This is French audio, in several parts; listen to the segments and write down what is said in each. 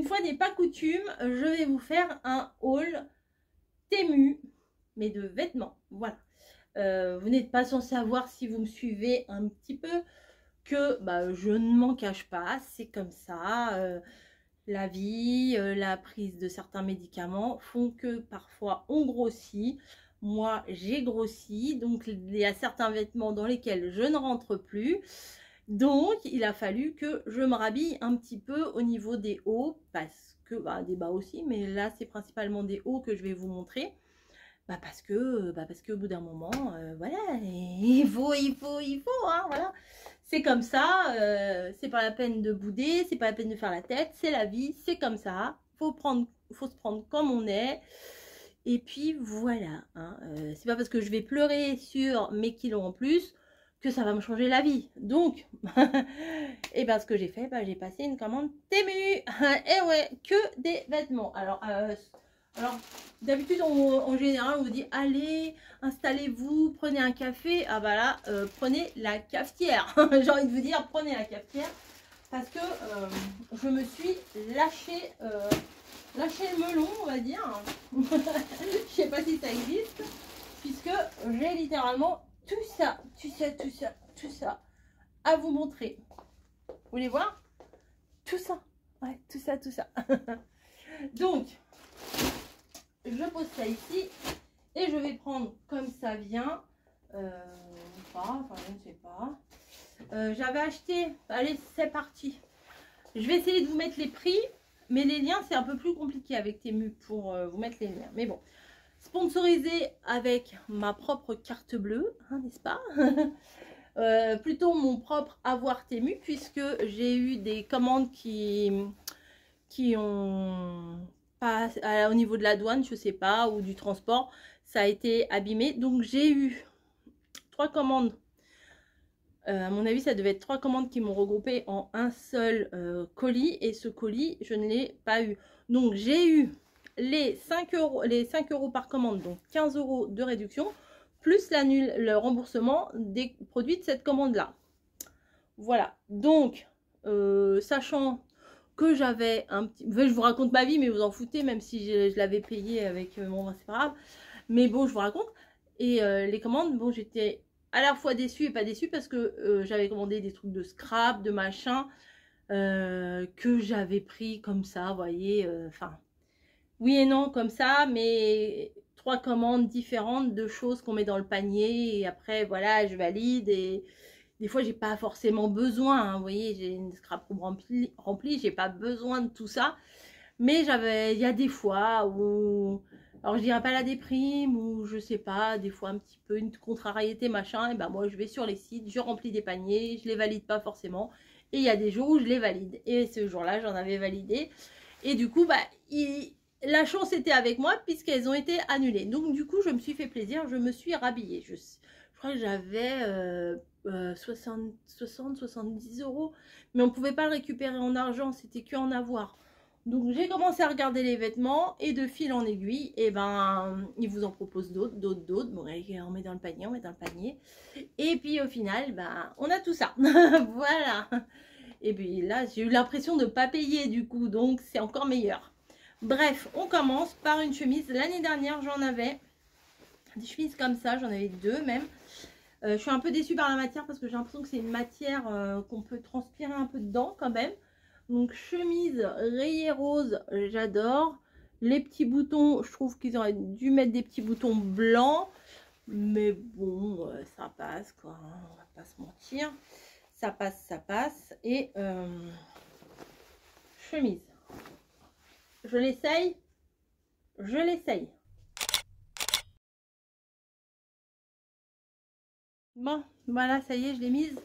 une fois n'est pas coutume, je vais vous faire un haul Temu, mais de vêtements. Voilà. Vous n'êtes pas sans savoir, si vous me suivez un petit peu, que je ne m'en cache pas, c'est comme ça. La vie, la prise de certains médicaments font que parfois on grossit. Moi, j'ai grossi, donc il y a certains vêtements dans lesquels je ne rentre plus. Donc, il a fallu que je me rhabille un petit peu au niveau des hauts, parce que, des bas aussi, mais là, c'est principalement des hauts que je vais vous montrer. Parce que au bout d'un moment, voilà, il faut, hein, voilà. C'est comme ça, c'est pas la peine de bouder, c'est pas la peine de faire la tête, c'est la vie, c'est comme ça. Faut se prendre comme on est. Et puis voilà, hein, c'est pas parce que je vais pleurer sur mes kilos en plus que ça va me changer la vie. Donc, et ce que j'ai fait, j'ai passé une commande Temu. Et ouais, que des vêtements. Alors d'habitude, en général, on vous dit allez, installez-vous, prenez un café. Ah là, prenez la cafetière. J'ai envie de vous dire, prenez la cafetière parce que je me suis lâché le melon, on va dire. Je sais pas si ça existe, puisque j'ai littéralement tout ça à vous montrer. Vous voulez voir? Tout ça, ouais, tout ça. Donc, je pose ça ici et je vais prendre comme ça vient, je ne sais pas. J'avais acheté, allez, c'est parti. Je vais essayer de vous mettre les prix, mais les liens c'est un peu plus compliqué avec Temu pour vous mettre les liens. Mais bon, sponsorisé avec ma propre carte bleue, hein, n'est-ce pas? Plutôt mon propre avoir Temu, puisque j'ai eu des commandes qui ont pas au niveau de la douane, je sais pas, ou du transport, ça a été abîmé. Donc j'ai eu 3 commandes. À mon avis, ça devait être 3 commandes qui m'ont regroupé en un seul colis, et ce colis, je ne l'ai pas eu. Donc j'ai eu les 5 euros par commande, donc 15 euros de réduction, plus le remboursement des produits de cette commande-là. Voilà, donc sachant que j'avais un petit... je vous raconte ma vie, mais vous en foutez, même si je l'avais payé avec mon... c'est pas grave. Mais bon, je vous raconte. Et les commandes, bon, j'étais à la fois déçue et pas déçue, parce que j'avais commandé des trucs de scrap, de machin, que j'avais pris comme ça, vous voyez. Enfin, oui et non, comme ça, mais 3 commandes différentes de choses qu'on met dans le panier. Et après, voilà, je valide. Et des fois, j'ai pas forcément besoin, hein, vous voyez, j'ai une scrap room remplie, j'ai pas besoin de tout ça. Mais il y a des fois où, alors je dirais pas la déprime, ou je sais pas, des fois un petit peu une contrariété, machin, et moi je vais sur les sites, je remplis des paniers, je les valide pas forcément. Et il y a des jours où je les valide. Et ce jour-là, j'en avais validé. Et du coup, la chance était avec moi, puisqu'elles ont été annulées. Donc du coup, je me suis fait plaisir, je me suis rhabillée. Je crois que j'avais 70 euros, mais on ne pouvait pas le récupérer en argent, c'était que en avoir. Donc j'ai commencé à regarder les vêtements, et de fil en aiguille, et ils vous en proposent d'autres. Bon, on met dans le panier, et puis au final, on a tout ça. Voilà. Et puis là, j'ai eu l'impression de ne pas payer du coup, donc c'est encore meilleur. Bref, on commence par une chemise. L'année dernière, j'en avais des chemises comme ça, j'en avais 2 même. Je suis un peu déçue par la matière, parce que j'ai l'impression que c'est une matière qu'on peut transpirer un peu dedans quand même. Donc chemise rayée rose, j'adore. Les petits boutons, je trouve qu'ils auraient dû mettre des petits boutons blancs. Mais bon, ça passe quoi, hein, on va pas se mentir. Ça passe. Et chemise. Je l'essaye. Bon, voilà, ça y est, je l'ai mise.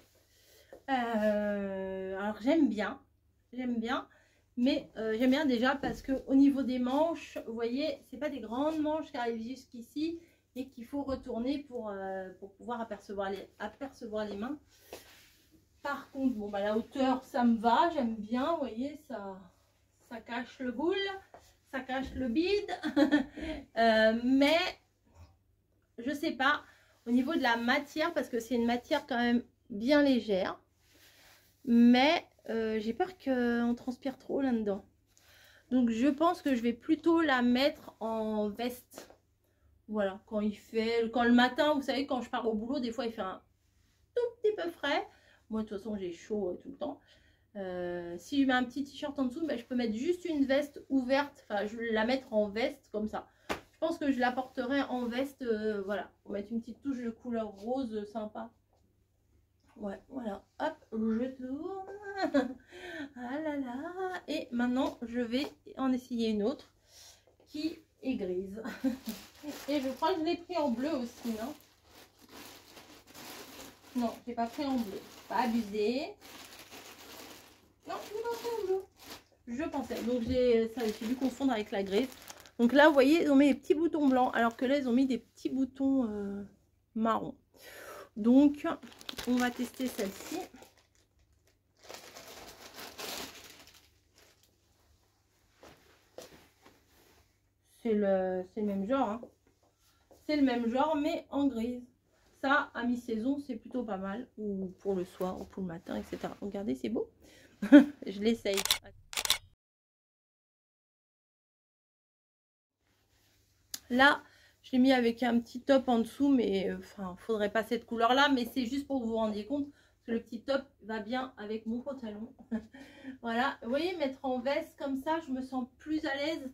Alors j'aime bien, mais j'aime bien déjà parce que au niveau des manches, vous voyez, c'est pas des grandes manches qui arrivent jusqu'ici et qu'il faut retourner pour pouvoir apercevoir les mains. Par contre, bon, la hauteur, ça me va, j'aime bien, vous voyez, ça cache le boule, ça cache le bide. Mais je sais pas, au niveau de la matière, parce que c'est une matière quand même bien légère, mais j'ai peur qu'on transpire trop là-dedans. Donc je pense que je vais plutôt la mettre en veste. Voilà, quand le matin, vous savez, quand je pars au boulot, des fois il fait un tout petit peu frais. Moi de toute façon j'ai chaud tout le temps. Si je mets un petit t-shirt en dessous, ben, je peux mettre juste une veste ouverte. Enfin, je vais la mettre en veste comme ça. Je pense que je la porterai en veste, voilà, pour mettre une petite touche de couleur rose sympa. Ouais, voilà, hop, je tourne. Ah là là. Et maintenant, je vais en essayer une autre qui est grise. Et je crois que je l'ai pris en bleu aussi, non? Non, je l'ai pas pris en bleu. Pas abusé. Non, je l'ai pas pris en bleu. Je pensais. Donc j'ai dû confondre avec la grise. Donc là, vous voyez, ils ont mis des petits boutons blancs, alors que là, ils ont mis des petits boutons marrons. Donc, on va tester celle-ci. C'est le même genre. Hein. C'est le même genre, mais en grise. Ça, à mi-saison, c'est plutôt pas mal. Ou pour le soir, ou pour le matin, etc. Regardez, c'est beau. Je l'essaye. Là, je l'ai mis avec un petit top en dessous, mais enfin, faudrait pas cette couleur-là. Mais c'est juste pour que vous vous rendiez compte que le petit top va bien avec mon pantalon. Voilà, vous voyez, mettre en veste comme ça, je me sens plus à l'aise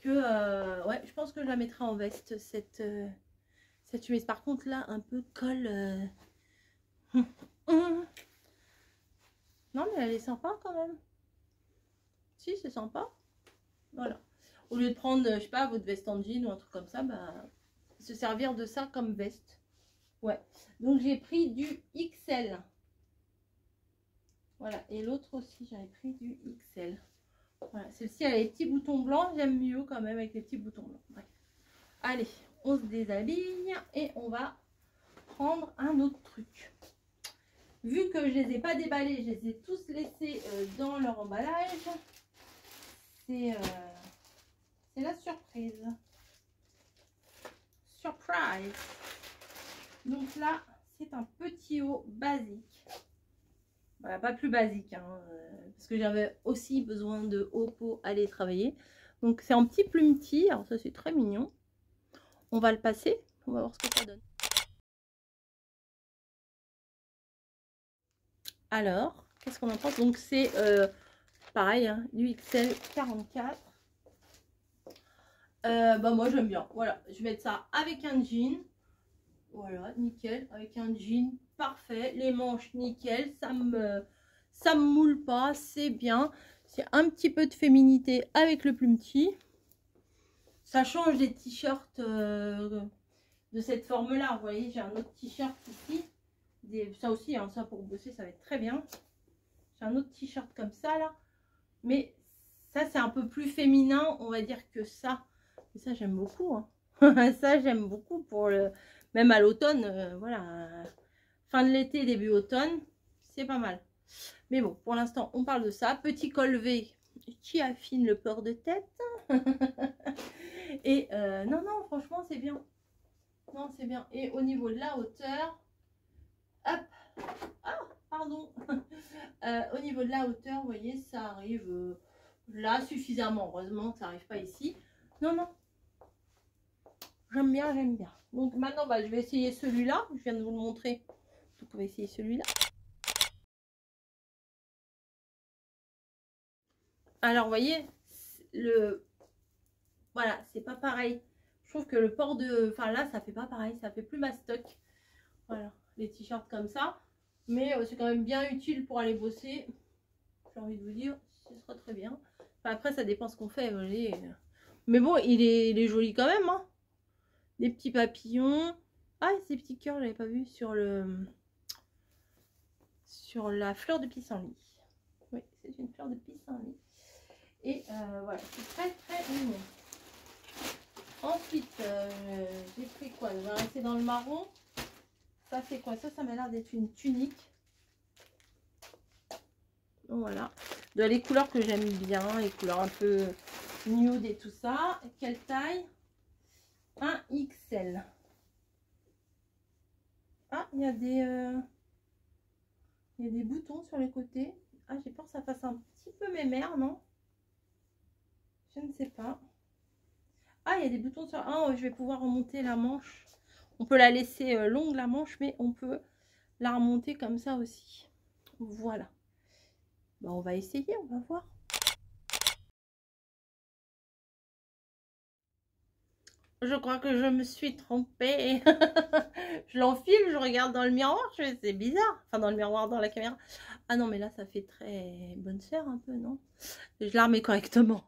que... ouais, je pense que je la mettrai en veste, cette chemise. Par contre, là, un peu colle... Non, mais elle est sympa quand même. Si, c'est sympa. Voilà. Au lieu de prendre, je sais pas, votre veste en jean ou un truc comme ça, bah, se servir de ça comme veste. Ouais. Donc, j'ai pris du XL. Voilà. Et l'autre aussi, j'avais pris du XL. Voilà. Celle-ci, elle a les petits boutons blancs. J'aime mieux quand même avec les petits boutons blancs. Bref. Allez, on se déshabille et on va prendre un autre truc. Vu que je les ai pas déballés, je les ai tous laissés dans leur emballage. C'est la surprise. Surprise. Donc là, c'est un petit haut basique. Voilà, pas plus basique, hein, parce que j'avais aussi besoin de haut pour aller travailler. Donc c'est un petit plumeti. Alors ça, c'est très mignon. On va le passer. On va voir ce que ça donne. Alors, qu'est-ce qu'on en pense? Donc c'est pareil, hein, du XL 44. Bah moi j'aime bien. Voilà, je vais mettre ça avec un jean. Voilà, nickel, avec un jean parfait. Les manches nickel, ça me moule pas, c'est bien. C'est un petit peu de féminité avec le plumeti. Ça change des t-shirts de cette forme-là. Vous voyez, j'ai un autre t-shirt ici. Ça aussi, hein, ça pour bosser, ça va être très bien. J'ai un autre t-shirt comme ça là. Mais ça, c'est un peu plus féminin, on va dire, que ça. Et ça, j'aime beaucoup. Hein. Ça, j'aime beaucoup pour le... Même à l'automne, voilà. Fin de l'été, début automne, c'est pas mal. Mais bon, pour l'instant, on parle de ça. Petit col V qui affine le port de tête. Et non, non, franchement, c'est bien. Non, c'est bien. Et au niveau de la hauteur, hop. Ah, pardon. Au niveau de la hauteur, vous voyez, ça arrive là suffisamment. Heureusement que ça n'arrive pas ici. Non, non. J'aime bien, j'aime bien. Donc maintenant, bah, je vais essayer celui-là. Je viens de vous le montrer. Donc on va essayer celui-là. Alors, vous voyez, voilà, c'est pas pareil. Je trouve que le port de... Enfin là, ça fait pas pareil. Ça fait plus mastoc. Voilà, les t-shirts comme ça. Mais c'est quand même bien utile pour aller bosser. J'ai envie de vous dire, ce sera très bien. Enfin, après, ça dépend ce qu'on fait. Vous voyez. Mais bon, il est joli quand même. Hein. Des petits papillons. Ah, ces petits cœurs, je l'avais pas vu sur la fleur de pissenlit. Oui, c'est une fleur de pissenlit. Et voilà, c'est très très mignon. Ensuite, j'ai pris quoi? Je vais rester dans le marron. Ça, c'est quoi? Ça m'a l'air d'être une tunique. Donc, voilà. De les couleurs que j'aime bien, les couleurs un peu nude et tout ça. Quelle taille? Un XL. Ah, il y a des boutons sur les côtés. Ah, j'ai peur que ça fasse un petit peu mémère, non? Je ne sais pas. Ah, il y a des boutons sur... Ah, je vais pouvoir remonter la manche. On peut la laisser longue, la manche, mais on peut la remonter comme ça aussi. Voilà. Bah, on va essayer, on va voir. Je crois que je me suis trompée. Je l'enfile, je regarde dans le miroir, je fais c'est bizarre. Enfin, dans le miroir, dans la caméra. Ah non, mais là, ça fait très bonne sœur un peu, non? Je la remets correctement.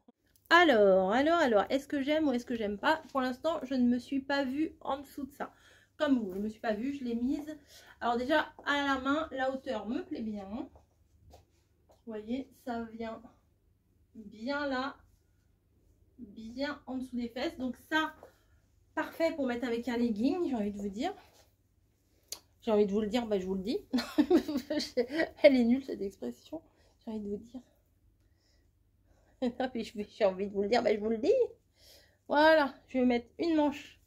Alors, est-ce que j'aime ou est-ce que j'aime pas? Pour l'instant, je ne me suis pas vue en dessous de ça. Comme vous, je ne me suis pas vue, je l'ai mise. Alors déjà, à la main, la hauteur me plaît bien. Vous voyez, ça vient bien là, bien en dessous des fesses. Donc ça, parfait pour mettre avec un legging, j'ai envie de vous dire. J'ai envie de vous le dire, bah je vous le dis. Elle est nulle cette expression, j'ai envie de vous dire. J'ai envie de vous le dire, bah je vous le dis. Voilà, je vais mettre une manche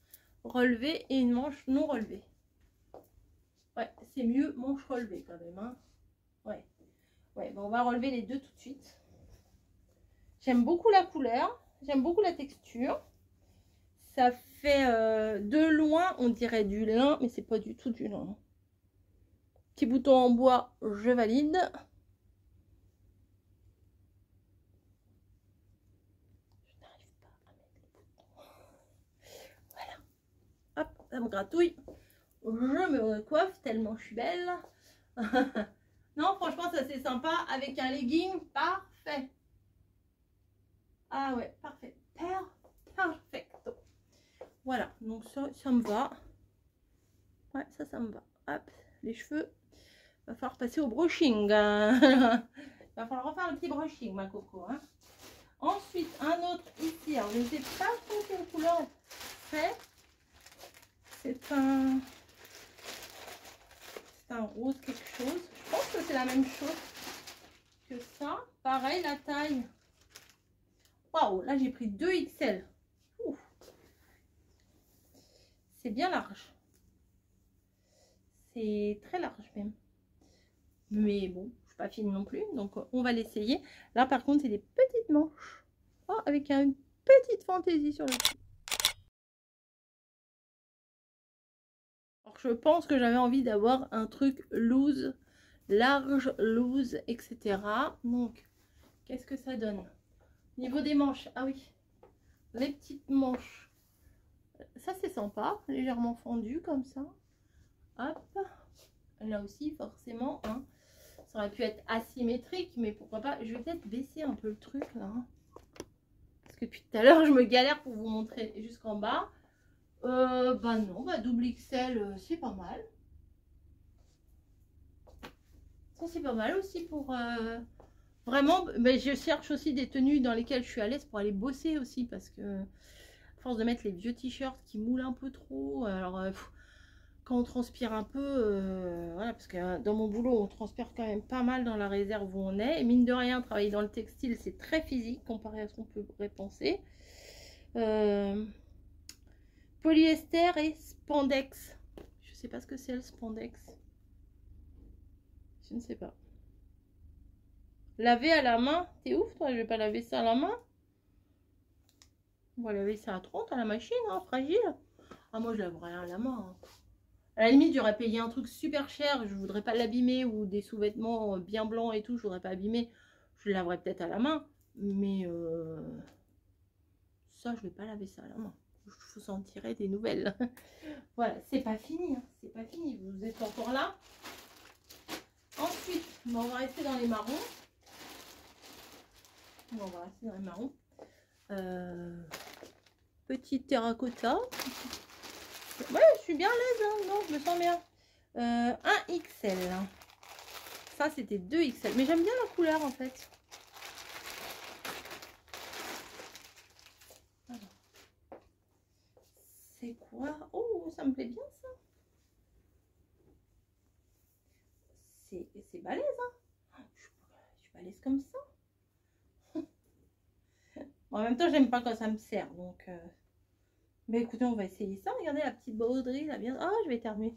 relevée et une manche non relevée. Ouais, c'est mieux manche relevée quand même. Hein. Ouais, ouais, bon, on va relever les deux tout de suite. J'aime beaucoup la couleur, j'aime beaucoup la texture. Ça fait de loin, on dirait du lin, mais c'est pas du tout du lin. Petit bouton en bois, je valide. Je n'arrive pas à mettre le bouton. Voilà. Hop, ça me gratouille. Je me coiffe tellement je suis belle. Non, franchement, ça c'est sympa. Avec un legging, parfait. Ah ouais, parfait. Perfecto. Voilà, donc ça me va. Ouais, ça me va. Hop, les cheveux. Va falloir passer au brushing. Va falloir refaire un petit brushing, ma coco. Hein. Ensuite, un autre ici. Alors, je ne sais pas trop quelle couleur c'est. C'est un rose quelque chose. Je pense que c'est la même chose que ça. Pareil, la taille. Waouh, là j'ai pris 2 XL. C'est bien large. C'est très large même. Mais bon, je suis pas fine non plus. Donc on va l'essayer. Là par contre, c'est des petites manches. Oh, avec une petite fantaisie sur le cou. Alors je pense que j'avais envie d'avoir un truc loose, large, loose, etc. Donc, qu'est-ce que ça donne? Niveau des manches, ah oui, les petites manches. Ça c'est sympa, légèrement fendu comme ça. Hop, là aussi forcément, hein. Ça aurait pu être asymétrique, mais pourquoi pas. Je vais peut-être baisser un peu le truc là. Hein. Parce que depuis tout à l'heure, je me galère pour vous montrer jusqu'en bas. Bah non, bah double XL, c'est pas mal. Ça c'est pas mal aussi pour... Vraiment, mais je cherche aussi des tenues dans lesquelles je suis à l'aise pour aller bosser aussi. Parce que, à force de mettre les vieux t-shirts qui moulent un peu trop, alors... quand on transpire un peu, voilà, parce que dans mon boulot, on transpire quand même pas mal dans la réserve où on est. Et mine de rien, travailler dans le textile, c'est très physique comparé à ce qu'on pourrait penser. Polyester et spandex. Je sais pas ce que c'est le spandex. Je ne sais pas. Laver à la main. T'es ouf, toi? Je vais pas laver ça à la main. On va laver ça à 30 à la machine, hein, fragile. Ah, moi, je laverai à la main. Hein. À la limite, j'aurais payé un truc super cher, je voudrais pas l'abîmer, ou des sous-vêtements bien blancs et tout, je voudrais pas abîmer. Je le laverais peut-être à la main, mais ça, je vais pas laver ça à la main. Je vous en tirer des nouvelles. Voilà, c'est pas fini, hein. C'est pas fini, vous êtes encore là. Ensuite, on va rester dans les marrons. On va rester dans les marrons. Petit terracotta. Ouais, je suis bien à l'aise, hein. Non, je me sens bien. Un XL. Ça, c'était 2 XL. Mais j'aime bien la couleur, en fait. C'est quoi? Oh, ça me plaît bien, ça. C'est balèze, hein. Je suis balèze comme ça. Bon, en même temps, j'aime pas quand ça me sert, donc... Mais écoutez, on va essayer ça. Regardez la petite broderie, là, bien... Ah, je vais éternuer.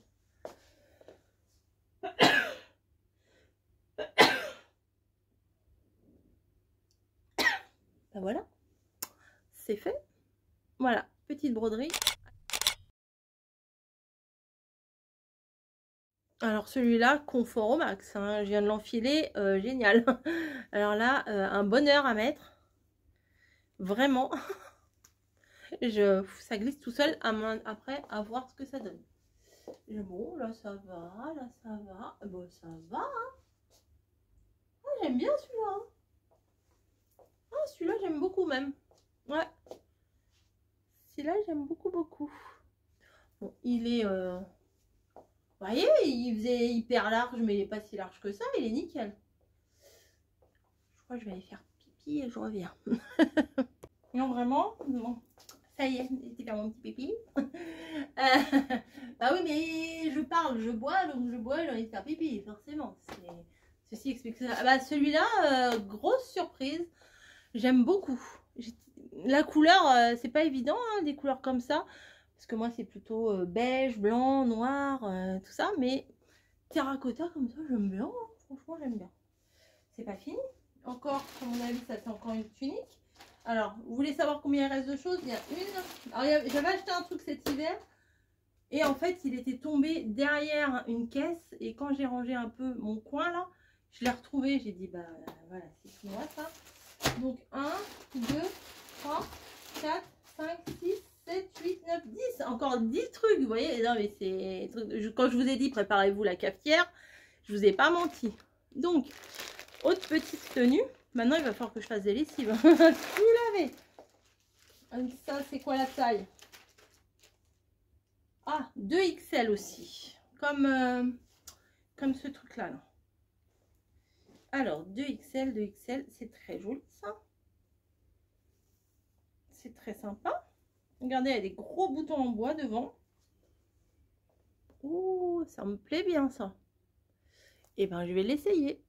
Ben voilà. c'est fait. Voilà, petite broderie. Alors celui-là, confort au max, hein. Je viens de l'enfiler, génial. Alors là, un bonheur à mettre. Vraiment. Ça glisse tout seul après à voir ce que ça donne. Bon, là ça va, là ça va. Bon, ça va. Hein. Ah, j'aime bien celui-là. Ah, celui-là, j'aime beaucoup même. Ouais. Celui-là, j'aime beaucoup, beaucoup. Bon, il est... Vous voyez, il faisait hyper large, mais il n'est pas si large que ça. Il est nickel. Je crois que je vais aller faire pipi et je reviens. Non, vraiment, bon. Ça y est, c'était faire mon petit pipi. Bah oui, mais je parle, je bois, donc je bois, j'ai envie de faire pipi, forcément. Ceci explique ça. Bah, celui-là, grosse surprise. J'aime beaucoup. La couleur, c'est pas évident, hein, des couleurs comme ça. Parce que moi, c'est plutôt beige, blanc, noir, tout ça. Mais terracotta comme ça, j'aime bien. Hein. Franchement, j'aime bien. C'est pas fini. Encore, à mon avis, ça fait encore une tunique. Alors, vous voulez savoir combien il reste de choses? Il y a une. Alors, j'avais acheté un truc cet hiver. Et en fait, il était tombé derrière une caisse. Et quand j'ai rangé un peu mon coin, là, je l'ai retrouvé. J'ai dit, bah voilà, c'est tout moi, ça. Donc, 1, 2, 3, 4, 5, 6, 7, 8, 9, 10. Encore 10 trucs, vous voyez. Non, mais c'est... Quand je vous ai dit, préparez-vous la cafetière, je vous ai pas menti. Donc, autre petite tenue. Maintenant, il va falloir que je fasse des lessives. Tout laver. Ça, c'est quoi la taille? Ah, 2XL aussi. Comme ce truc-là. Là. Alors, 2XL, 2XL, c'est très joli, ça. C'est très sympa. Regardez, il y a des gros boutons en bois devant. Ouh, ça me plaît bien, ça. Et ben, je vais l'essayer.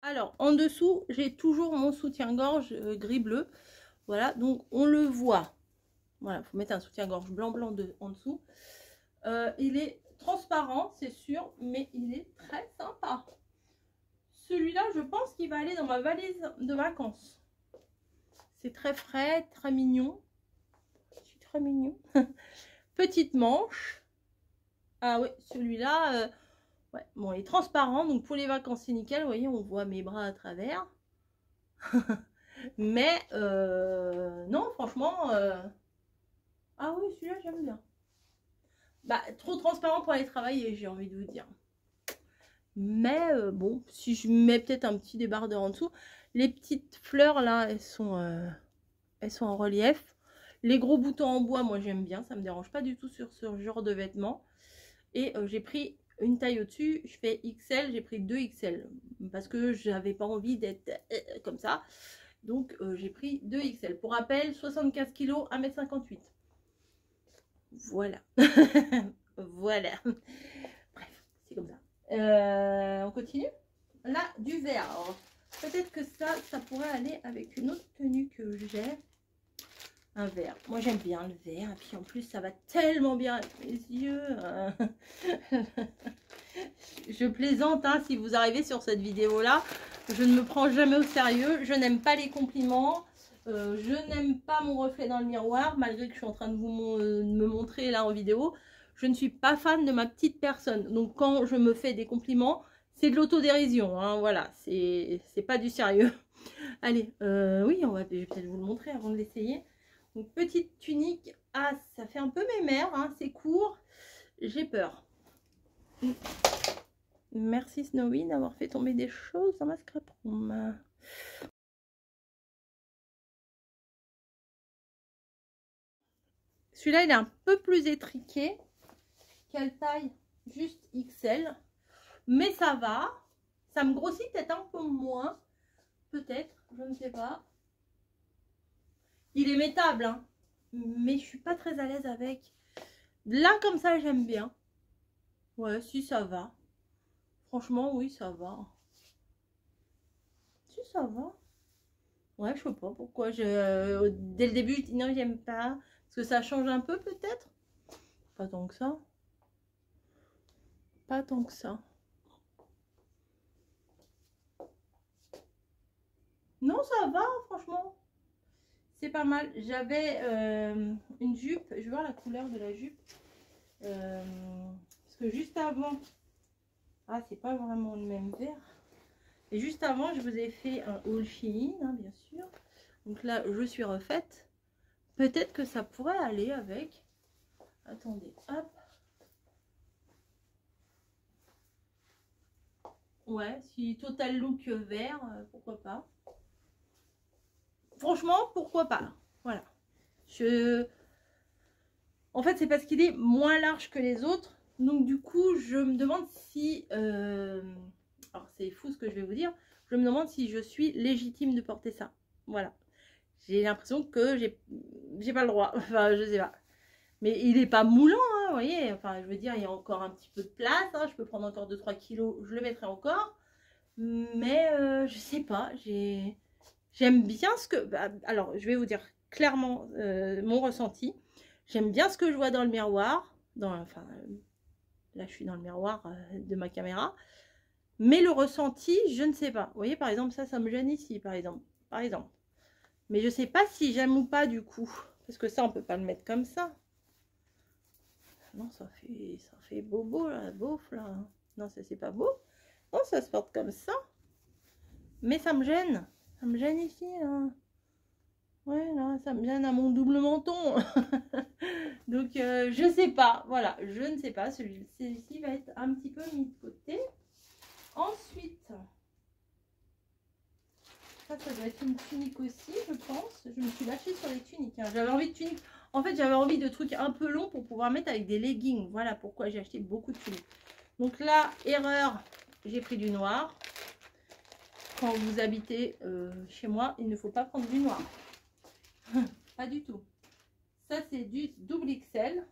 Alors, en dessous, j'ai toujours mon soutien-gorge gris-bleu. Voilà, donc on le voit. Voilà, il faut mettre un soutien-gorge blanc-blanc en dessous. Il est transparent, c'est sûr, mais il est très sympa. Celui-là, je pense qu'il va aller dans ma valise de vacances. C'est très frais, très mignon. C'est très mignon. Petite manche. Ah oui, celui-là... ouais, bon, il est transparent, donc pour les vacances, c'est nickel. Vous voyez, on voit mes bras à travers. Mais, non, franchement... Ah oui, celui-là, j'aime bien. Bah, trop transparent pour aller travailler, j'ai envie de vous dire. Mais, bon, si je mets peut-être un petit débardeur en dessous. Les petites fleurs, là, elles sont en relief. Les gros boutons en bois, moi, j'aime bien. Ça ne me dérange pas du tout sur ce genre de vêtements. Et j'ai pris une taille au-dessus, je fais XL, j'ai pris 2XL parce que j'avais pas envie d'être comme ça. Donc j'ai pris 2XL. Pour rappel, 75 kg, 1m58. Voilà. Voilà. Bref, c'est comme ça. On continue. Là, du vert. Peut-être que ça pourrait aller avec une autre tenue que j'ai. Un vert. Moi j'aime bien le vert. Et puis en plus ça va tellement bien avec mes yeux. Je plaisante, hein, si vous arrivez sur cette vidéo là. Je ne me prends jamais au sérieux. Je n'aime pas les compliments. Je n'aime pas mon reflet dans le miroir. Malgré que je suis en train de me montrer là en vidéo. Je ne suis pas fan de ma petite personne. Donc quand je me fais des compliments, c'est de l'autodérision. Hein, voilà, c'est pas du sérieux. Allez, oui, je vais peut-être vous le montrer avant de l'essayer. Donc, petite tunique. Ah, ça fait un peu mémère, hein, c'est court. J'ai peur. Merci Snowy d'avoir fait tomber des choses dans ma scrap room. Celui-là, il est un peu plus étriqué. Quelle taille? Juste XL. Mais ça va. Ça me grossit peut-être un peu moins. Peut-être, je ne sais pas. Il est métable, hein. Mais je suis pas très à l'aise avec. Là, comme ça, j'aime bien. Ouais, si, ça va. Franchement, oui, ça va. Si, ça va. Ouais, je sais pas pourquoi. Dès le début, je dis non, j'aime pas. Parce que ça change un peu, peut-être. Pas tant que ça. Pas tant que ça. Non, ça va, franchement. C'est pas mal. J'avais une jupe. Je vais voir la couleur de la jupe. Parce que juste avant... Ah, c'est pas vraiment le même vert. Et juste avant, je vous ai fait un haul Shein, hein, bien sûr. Donc là, je suis refaite. Peut-être que ça pourrait aller avec... Attendez, hop. Ouais, si Total Look vert, pourquoi pas. Franchement, pourquoi pas. Voilà. En fait, c'est parce qu'il est moins large que les autres. Donc du coup, je me demande si... Alors, c'est fou ce que je vais vous dire. Je me demande si je suis légitime de porter ça. Voilà. J'ai l'impression que j'ai pas le droit. Enfin, je sais pas. Mais il est pas moulant, hein, vous voyez. Enfin, je veux dire, il y a encore un petit peu de place. Hein. Je peux prendre encore 2-3 kilos. Je le mettrai encore. Mais je sais pas. J'aime bien ce que... alors, je vais vous dire clairement mon ressenti. J'aime bien ce que je vois dans le miroir. Enfin, là, je suis dans le miroir de ma caméra. Mais le ressenti, je ne sais pas. Vous voyez, par exemple, ça me gêne ici, par exemple. Mais je ne sais pas si j'aime ou pas, du coup. Parce que ça, on ne peut pas le mettre comme ça. Non, ça fait bobo, là, beauf, là. Non, ça, c'est pas beau. Non, ça se porte comme ça. Mais ça me gêne. Ça me gêne ici, là. Ouais, là, ça me gêne à mon double menton. Donc, je sais pas. Voilà, je ne sais pas. Celui-ci va être un petit peu mis de côté. Ensuite, ça doit être une tunique aussi, je pense. Je me suis lâchée sur les tuniques. Hein. J'avais envie de tunique. En fait, j'avais envie de trucs un peu longs pour pouvoir mettre avec des leggings. Voilà pourquoi j'ai acheté beaucoup de tuniques. Donc là, erreur, j'ai pris du noir. Quand vous habitez chez moi, il ne faut pas prendre du noir. Pas du tout. Ça, c'est du double XL.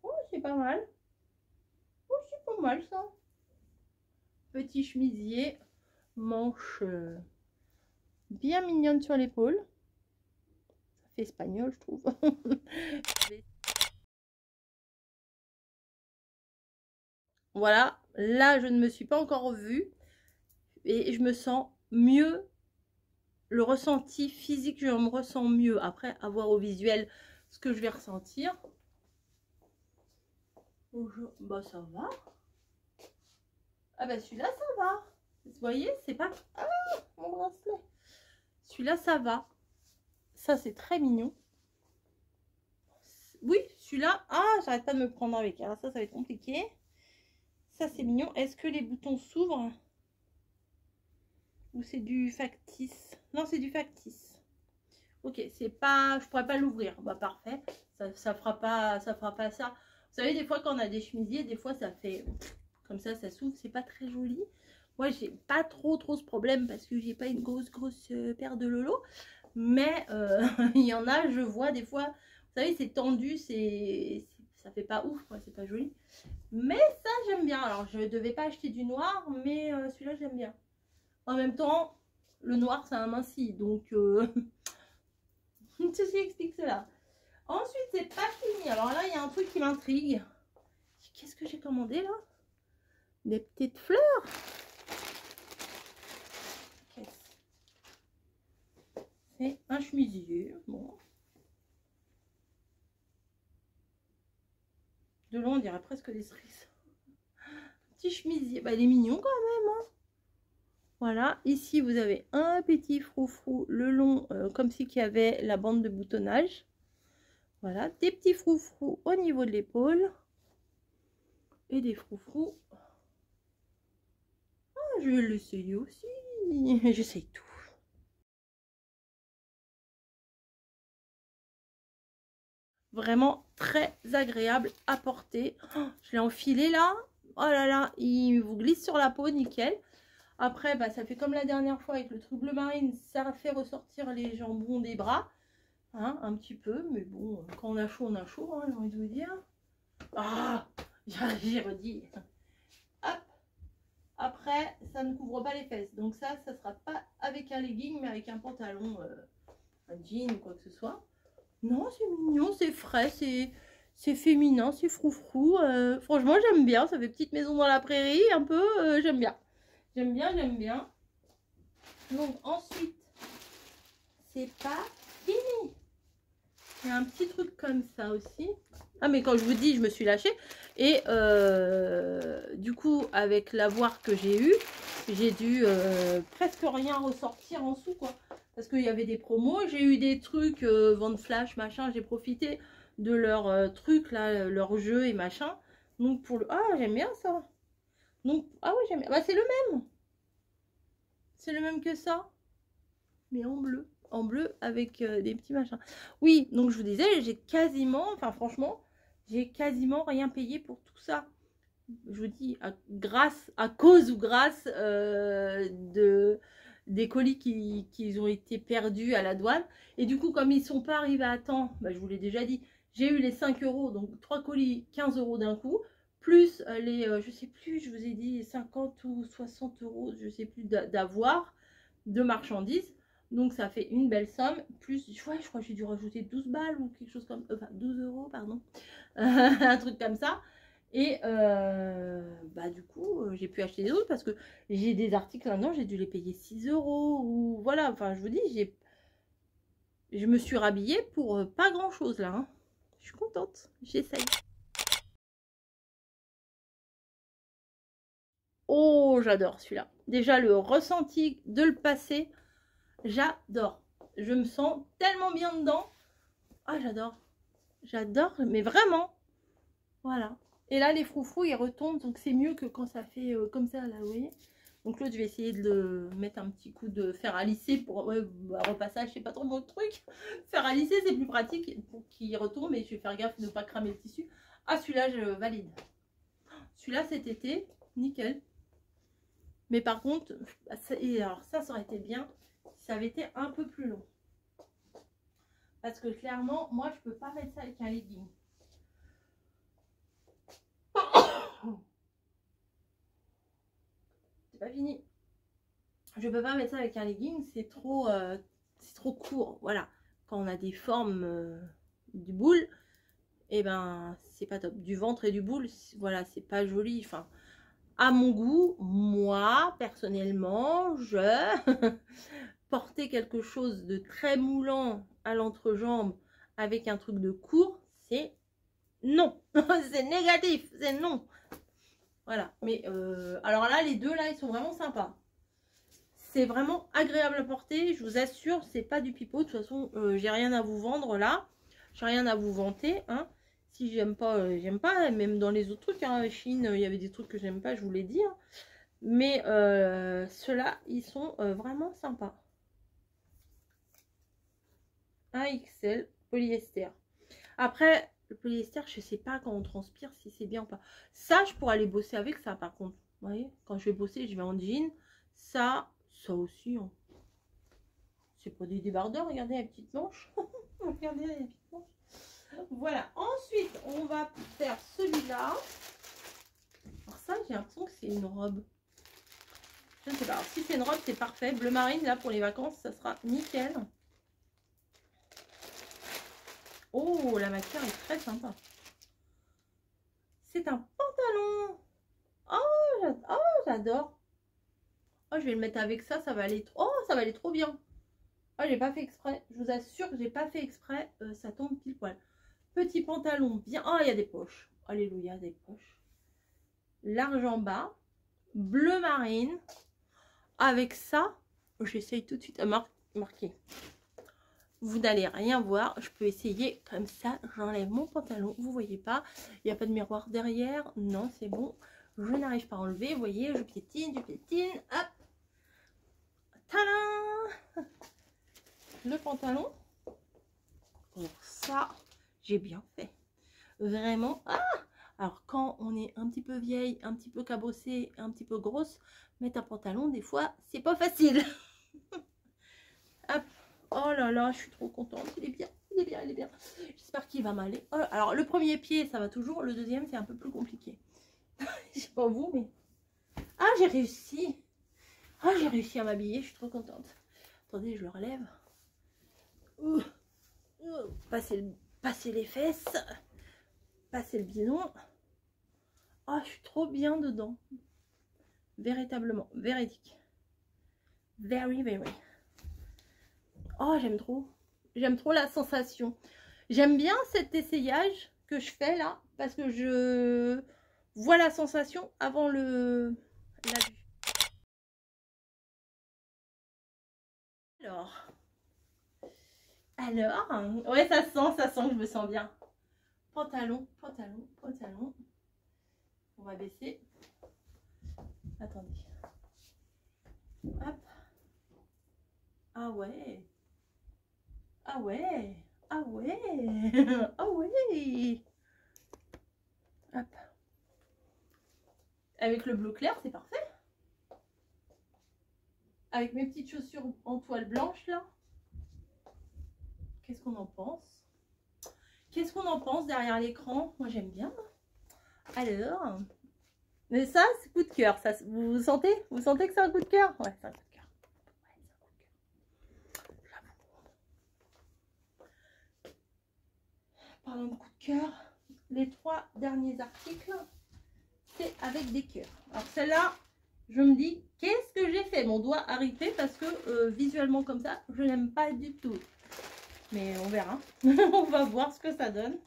Oh, c'est pas mal. Oh, c'est pas mal, ça. Petit chemisier, manche bien mignonne sur l'épaule. Ça fait espagnol, je trouve. Voilà, là, je ne me suis pas encore revue. Et je me sens mieux. Le ressenti physique, je me ressens mieux. Après, à voir au visuel ce que je vais ressentir. Bah, ça va. Ah bah, celui-là, ça va. Vous voyez, c'est pas... Ah, mon bracelet. Celui-là, ça va. Ça, c'est très mignon. Oui, celui-là... Ah, j'arrête pas de me prendre avec. Alors ça va être compliqué. Ça, c'est mignon. Est-ce que les boutons s'ouvrent? Ou c'est du factice? Non, c'est du factice. Ok, c'est pas... Je pourrais pas l'ouvrir. Bah, parfait. Ça fera pas ça. Vous savez, des fois, quand on a des chemisiers, des fois, ça fait... Comme ça s'ouvre. C'est pas très joli. Moi, j'ai pas trop ce problème parce que j'ai pas une grosse paire de lolo. Mais il y en a, je vois des fois, vous savez, c'est tendu, ça fait pas ouf, quoi, c'est pas joli. Mais ça, j'aime bien. Alors, je devais pas acheter du noir, mais celui-là, j'aime bien. En même temps, le noir, ça amincit, donc ceci explique cela. Ensuite, c'est pas fini. Alors là, il y a un truc qui m'intrigue. Qu'est-ce que j'ai commandé là? Des petites fleurs. C'est un chemisier. Bon. De loin, on dirait presque des cerises. Petit chemisier. Bah, il est mignon quand même. Hein. Voilà. Ici, vous avez un petit froufrou le long, comme si qu'il y avait la bande de boutonnage. Voilà. Des petits froufrous au niveau de l'épaule. Et des froufrous. Ah, je vais l'essayer aussi. J'essaye tout. Vraiment très agréable à porter. Oh, je l'ai enfilé là. Oh là là, il vous glisse sur la peau, nickel. Après, bah, ça fait comme la dernière fois avec le truc bleu marine. Ça fait ressortir les jambons des bras. Hein, un petit peu. Mais bon, quand on a chaud, hein, j'ai envie de vous dire. Ah, j'ai redit. Hop. Après, ça ne couvre pas les fesses. Donc ça sera pas avec un legging, mais avec un pantalon, un jean ou quoi que ce soit. Non, c'est mignon, c'est frais, c'est féminin, c'est froufrou. Franchement, j'aime bien. Ça fait petite maison dans la prairie, un peu. J'aime bien. J'aime bien. Donc ensuite, c'est pas fini. Il y a un petit truc comme ça aussi. Ah mais quand je vous dis, je me suis lâchée. Et du coup, avec l'avoir que j'ai eu, j'ai dû presque rien ressortir en dessous, quoi. Parce qu'il y avait des promos. J'ai eu des trucs, vente flash, machin. J'ai profité de leur truc, là, leur jeu et machin. Donc pour le... Ah, j'aime bien ça. Donc, ah oui, j'aime bien. Bah, c'est le même. C'est le même que ça. Mais en bleu. En bleu avec des petits machins. Oui, donc je vous disais, j'ai quasiment, enfin franchement, j'ai quasiment rien payé pour tout ça. Je vous dis, à cause ou grâce des colis qui ont été perdus à la douane. Et du coup, comme ils ne sont pas arrivés à temps, bah, je vous l'ai déjà dit, j'ai eu les 5 euros, donc 3 colis, 15 euros d'un coup, plus les, je sais plus, je vous ai dit 50 ou 60 euros, je sais plus, d'avoir de marchandises. Donc ça fait une belle somme, plus, ouais, je crois que j'ai dû rajouter 12 balles ou quelque chose comme, enfin 12 euros, pardon, un truc comme ça. Et bah du coup, j'ai pu acheter des autres parce que j'ai des articles là-dedans, j'ai dû les payer 6 euros ou voilà, enfin je vous dis, je me suis rhabillée pour pas grand-chose là. Hein. Je suis contente, j'essaye. Oh, j'adore celui-là. Déjà, le ressenti de le passer, j'adore. Je me sens tellement bien dedans. Ah, j'adore. J'adore, mais vraiment. Voilà. Et là, les froufrous, ils retombent. Donc, c'est mieux que quand ça fait comme ça, là, vous voyez. Donc, l'autre, je vais essayer de le mettre un petit coup de fer à lisser pour repassage. C'est pas trop mon truc. Fer à lisser, c'est plus pratique pour qu'il retombe. Et je vais faire gaffe de ne pas cramer le tissu. Ah, celui-là, je valide. Celui-là, cet été, nickel. Mais par contre, alors ça aurait été bien si ça avait été un peu plus long. Parce que clairement, moi, je peux pas mettre ça avec un legging. C'est pas fini. Je peux pas mettre ça avec un legging, c'est trop court. Voilà. Quand on a des formes du boule, et ben c'est pas top. Du ventre et du boule, voilà, c'est pas joli. Enfin, à mon goût, moi, personnellement, je porter quelque chose de très moulant à l'entrejambe avec un truc de court, c'est non. C'est négatif, c'est non. Voilà. Mais alors là, les deux là, ils sont vraiment sympas. C'est vraiment agréable à porter, je vous assure, c'est pas du pipeau. De toute façon, j'ai rien à vous vendre là. J'ai rien à vous vanter. Hein. Si j'aime pas, j'aime pas. Même dans les autres trucs, hein, Chine, il y avait des trucs que j'aime pas, je vous l'ai dit. Hein. Mais ceux-là, ils sont vraiment sympas. 1XL polyester. Après, le polyester, je sais pas quand on transpire si c'est bien ou pas. Ça, je pourrais aller bosser avec ça par contre. Vous voyez, quand je vais bosser, je vais en jean. Ça aussi. Hein. C'est pas des débardeurs, regardez la petite manche. Regardez la petite manche. Voilà, ensuite, on va faire celui-là. Alors ça, j'ai l'impression que c'est une robe. Je ne sais pas. Alors, si c'est une robe, c'est parfait. Bleu marine, là, pour les vacances, ça sera nickel. Oh, la matière est très sympa. C'est un pantalon. Oh, j'adore. Oh, je vais le mettre avec ça, ça va aller trop. Oh, ça va aller trop bien. Oh, j'ai pas fait exprès. Je vous assure que j'ai pas fait exprès. Ça tombe pile poil. Petit pantalon bien. Oh, il y a des poches. Alléluia, des poches. Large en bas. Bleu marine. Avec ça, j'essaye tout de suite à marquer. Vous n'allez rien voir. Je peux essayer comme ça. J'enlève mon pantalon. Vous voyez pas. Il n'y a pas de miroir derrière. Non, c'est bon. Je n'arrive pas à enlever. Vous voyez, je piétine, Hop. Tadam! Le pantalon. Pour ça, j'ai bien fait. Vraiment. Ah! Alors, quand on est un petit peu vieille, un petit peu cabossée, un petit peu grosse, mettre un pantalon, des fois, c'est pas facile. Hop. Oh là là, je suis trop contente. Il est bien, il est bien, il est bien. J'espère qu'il va m'aller. Oh, alors, le premier pied, ça va toujours. Le deuxième, c'est un peu plus compliqué. Je sais pas vous, mais... Ah, j'ai réussi. Ah, j'ai réussi à m'habiller. Je suis trop contente. Attendez, je le relève. Passer les fesses. Passer le bidon. Ah, je suis trop bien dedans. Véritablement, véridique. Very, very. Oh, j'aime trop. J'aime trop la sensation. J'aime bien cet essayage que je fais là, parce que je vois la sensation avant la vue. Alors, ouais, ça sent que je me sens bien. Pantalon, pantalon, pantalon. On va baisser. Attendez. Hop. Ah ouais. Ah ouais. Ah ouais. Ah ouais. Hop. Avec le bleu clair, c'est parfait. Avec mes petites chaussures en toile blanche là. Qu'est-ce qu'on en pense? Qu'est-ce qu'on en pense derrière l'écran? Moi j'aime bien. Alors, mais ça c'est coup de cœur. Ça, vous sentez? Vous sentez que c'est un coup de cœur? Ouais, c'est un coup de cœur. Parlons de coup de cœur, les 3 derniers articles, c'est avec des cœurs. Alors celle-là, je me dis, qu'est-ce que j'ai fait? Mon doigt a ripé parce que visuellement comme ça, je n'aime pas du tout. Mais on verra. On va voir ce que ça donne.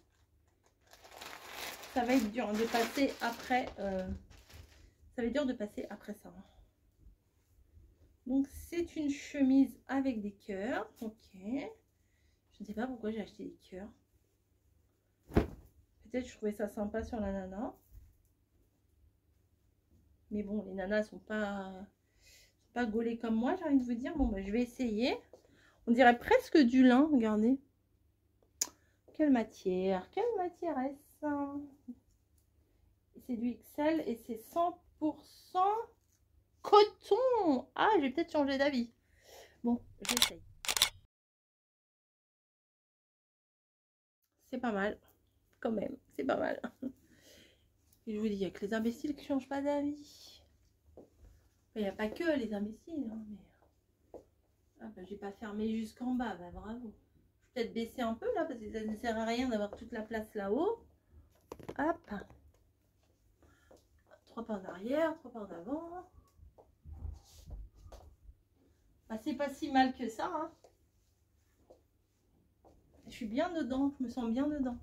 Ça va être dur de passer après. Ça va être dur de passer après ça. Donc c'est une chemise avec des cœurs. Ok. Je ne sais pas pourquoi j'ai acheté des cœurs. Peut-être je trouvais ça sympa sur la nana. Mais bon, les nanas sont pas gaulées comme moi, j'ai envie de vous dire. Bon, bah, je vais essayer. On dirait presque du lin, regardez. Quelle matière est-ce? C'est du XL et c'est 100% coton. Ah, je vais peut-être changer d'avis. Bon, j'essaye. C'est pas mal, quand même. C'est pas mal. Et je vous dis, il n'y a que les imbéciles qui ne changent pas d'avis. Il n'y a pas que les imbéciles. Hein, mais... Ah bah, j'ai pas fermé jusqu'en bas. Bah, bravo. Je vais peut-être baisser un peu là, parce que ça ne sert à rien d'avoir toute la place là-haut. Hop. 3 pas en arrière, 3 pas en avant. Bah, c'est pas si mal que ça. Hein. Je suis bien dedans. Je me sens bien dedans.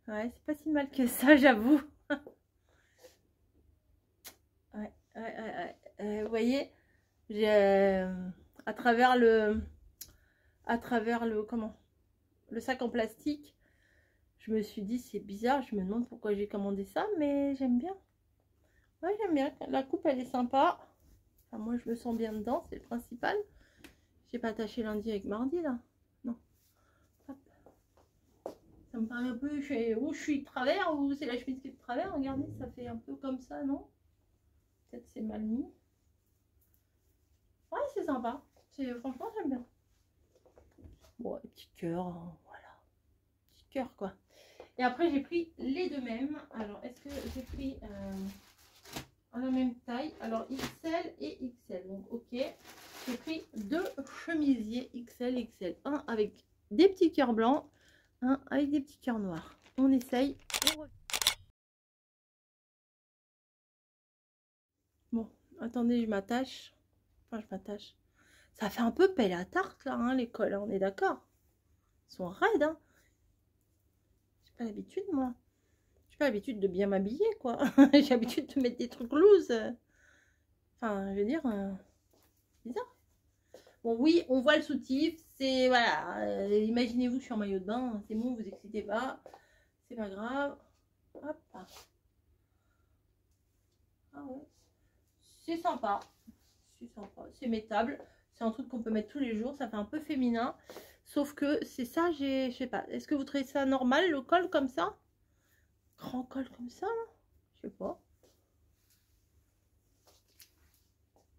Ouais, c'est pas si mal que ça, j'avoue. Ouais. Vous voyez, j'ai à travers le comment, le sac en plastique, je me suis dit c'est bizarre. Je me demande pourquoi j'ai commandé ça, mais j'aime bien. Ouais, j'aime bien. La coupe, elle est sympa. Enfin, moi, je me sens bien dedans, c'est le principal. J'ai pas attaché lundi avec mardi là. Non. Hop. Ça me paraît un peu, ou je suis de travers ou c'est la chemise qui est de travers. Regardez, ça fait un peu comme ça, non? Peut-être c'est mal mis. Ouais, c'est sympa. Franchement, j'aime bien. Bon, petit cœur, hein, voilà. Petit cœur, quoi. Et après, j'ai pris les deux mêmes. Alors, est-ce que j'ai pris en la même taille? Alors, XL et XL. Donc, ok. J'ai pris 2 chemisiers XL, XL. Un avec des petits cœurs blancs, un avec des petits cœurs noirs. On essaye. Bon, attendez, je m'attache. Enfin, je m'attache. Ça fait un peu pelle à tarte, là, hein, l'école, on est d'accord. Ils sont raides, hein. J'ai pas l'habitude, moi. J'ai pas l'habitude de bien m'habiller, quoi. J'ai l'habitude de mettre des trucs loose. Enfin, je veux dire, bizarre. Bon, oui, on voit le soutif. C'est, voilà. Imaginez-vous, je suis en maillot de bain. C'est bon, vous excitez pas. C'est pas grave. Hop. Ah ouais. C'est sympa. C'est sympa. C'est mettable. C'est un truc qu'on peut mettre tous les jours. Ça fait un peu féminin. Sauf que c'est ça, je sais pas. Est-ce que vous trouvez ça normal, le col comme ça? Grand col comme ça, là? Je sais pas.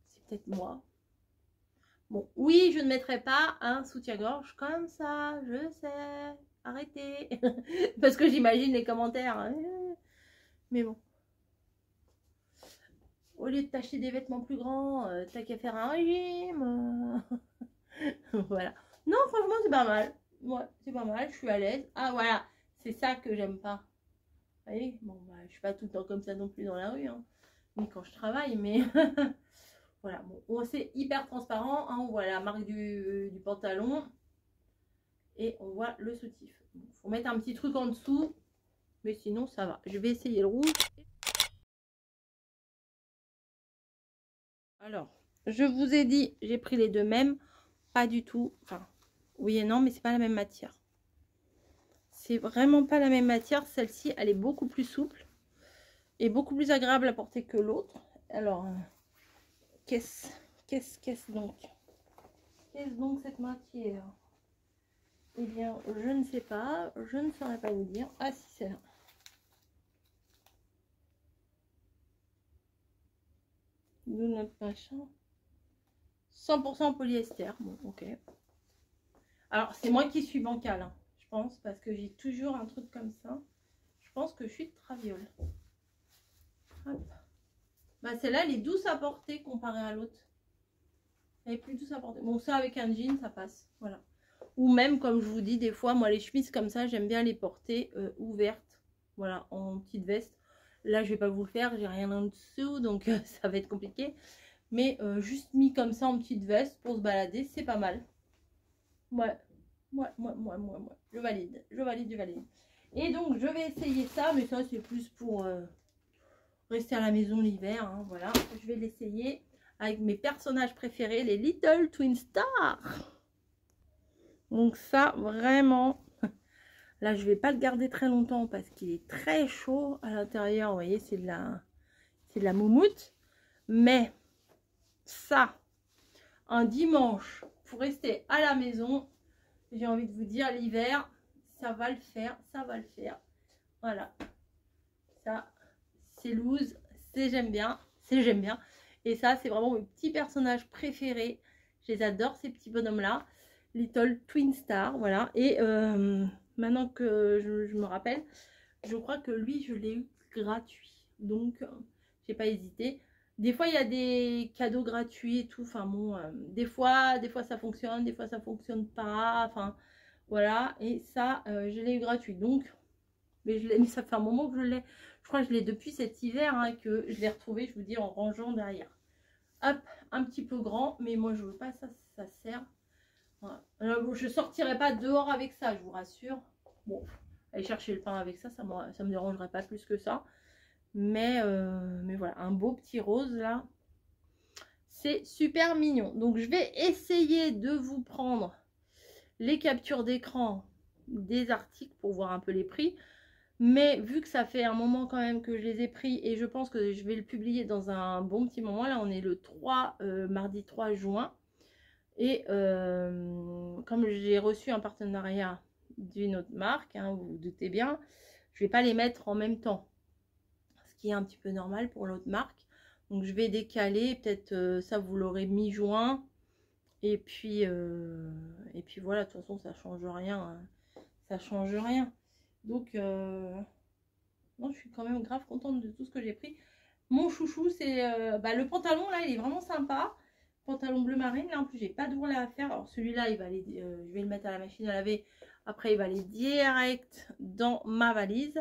C'est peut-être moi. Bon, oui, je ne mettrai pas un soutien-gorge comme ça. Je sais. Arrêtez. Parce que j'imagine les commentaires. Hein. Mais bon. Au lieu de t'acheter des vêtements plus grands, t'as qu'à faire un régime. Voilà. Non, franchement, c'est pas mal. Ouais, c'est pas mal. Je suis à l'aise. Ah, voilà. C'est ça que j'aime pas. Vous voyez, bon, bah, je suis pas tout le temps comme ça non plus dans la rue. Hein. Ni quand je travaille, mais... Voilà, bon, c'est hyper transparent, hein, on voit la marque du pantalon et on voit le soutif. Il faut mettre un petit truc en dessous, mais sinon ça va. Je vais essayer le rouge. Alors, je vous ai dit, j'ai pris les deux mêmes, pas du tout, enfin, oui et non, mais c'est pas la même matière. C'est vraiment pas la même matière, celle-ci, elle est beaucoup plus souple et beaucoup plus agréable à porter que l'autre. Alors, qu'est-ce donc? Qu'est-ce donc cette matière? Eh bien, je ne sais pas, je ne saurais pas vous dire. Ah si, c'est là. D'où notre machin. 100% polyester. Bon, ok. Alors, c'est moi qui suis bancale, hein, je pense, parce que j'ai toujours un truc comme ça. Je pense que je suis traviole. Hop. Bah, celle-là, elle est douce à porter comparée à l'autre. Elle est plus douce à porter. Bon, ça, avec un jean, ça passe. Voilà. Ou même, comme je vous dis, des fois, moi, les chemises comme ça, j'aime bien les porter ouvertes. Voilà, en petite veste. Là, je vais pas vous le faire, j'ai rien en dessous, donc ça va être compliqué. Mais juste mis comme ça en petite veste pour se balader, c'est pas mal. Ouais, ouais. Je valide, je valide. Et donc, je vais essayer ça, mais ça, c'est plus pour rester à la maison l'hiver. Hein, voilà, je vais l'essayer avec mes personnages préférés, les Little Twin Stars. Donc ça, vraiment, là, je vais pas le garder très longtemps parce qu'il est très chaud à l'intérieur. Vous voyez, c'est de la moumoute. Mais ça, un dimanche, pour rester à la maison, j'ai envie de vous dire, l'hiver, ça va le faire, ça va le faire. Voilà. Ça, c'est loose, c'est j'aime bien, Et ça, c'est vraiment mes petits personnages préférés. Je les adore, ces petits bonhommes-là. Little Twin Star, voilà. Et maintenant que je me rappelle, je crois que lui, je l'ai eu gratuit. Donc, j'ai pas hésité. Des fois, il y a des cadeaux gratuits et tout. Enfin bon, des fois ça fonctionne, des fois ça fonctionne pas. Enfin, voilà. Et ça, je l'ai eu gratuit. Donc, mais ça fait un moment que je l'ai. Je crois que je l'ai depuis cet hiver, hein, que je l'ai retrouvé, je vous dis, en rangeant derrière. Hop, un petit peu grand, mais moi, je veux pas ça, ça sert. Voilà. Je sortirai pas dehors avec ça, je vous rassure. Bon, aller chercher le pain avec ça, ça me dérangerait pas plus que ça. Mais voilà, un beau petit rose là. C'est super mignon. Donc, je vais essayer de vous prendre les captures d'écran des articles pour voir un peu les prix. Mais vu que ça fait un moment quand même que je les ai pris et je pense que je vais le publier dans un bon petit moment. Là, on est le 3, mardi 3 juin. Et comme j'ai reçu un partenariat d'une autre marque, hein, vous vous doutez bien, je ne vais pas les mettre en même temps. Ce qui est un petit peu normal pour l'autre marque. Donc je vais décaler, peut-être ça vous l'aurez mi-juin. Et puis voilà, de toute façon ça change rien. Hein. Ça change rien. Donc non, je suis quand même grave contente de tout ce que j'ai pris. Mon chouchou, c'est le pantalon là, il est vraiment sympa. Pantalon bleu marine, là en plus j'ai pas de voile à faire. Alors celui-là, il va aller, je vais le mettre à la machine à laver. Après, il va aller direct dans ma valise.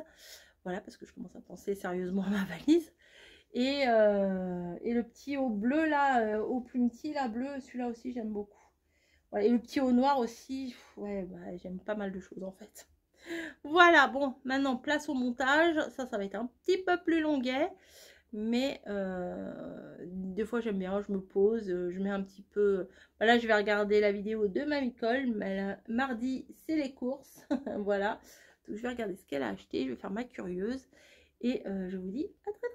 Voilà, parce que je commence à penser sérieusement à ma valise. Et le petit haut bleu là, au plumetis là, bleu, celui-là aussi j'aime beaucoup. Voilà, et le petit haut noir aussi, ouais, j'aime pas mal de choses en fait. Voilà, bon, maintenant place au montage. Ça va être un petit peu plus longuet. Mais des fois j'aime bien, je me pose, je mets un petit peu. Voilà, je vais regarder la vidéo de Mamie Cole. Mardi, c'est les courses. Voilà. Donc je vais regarder ce qu'elle a acheté. Je vais faire ma curieuse. Et je vous dis à très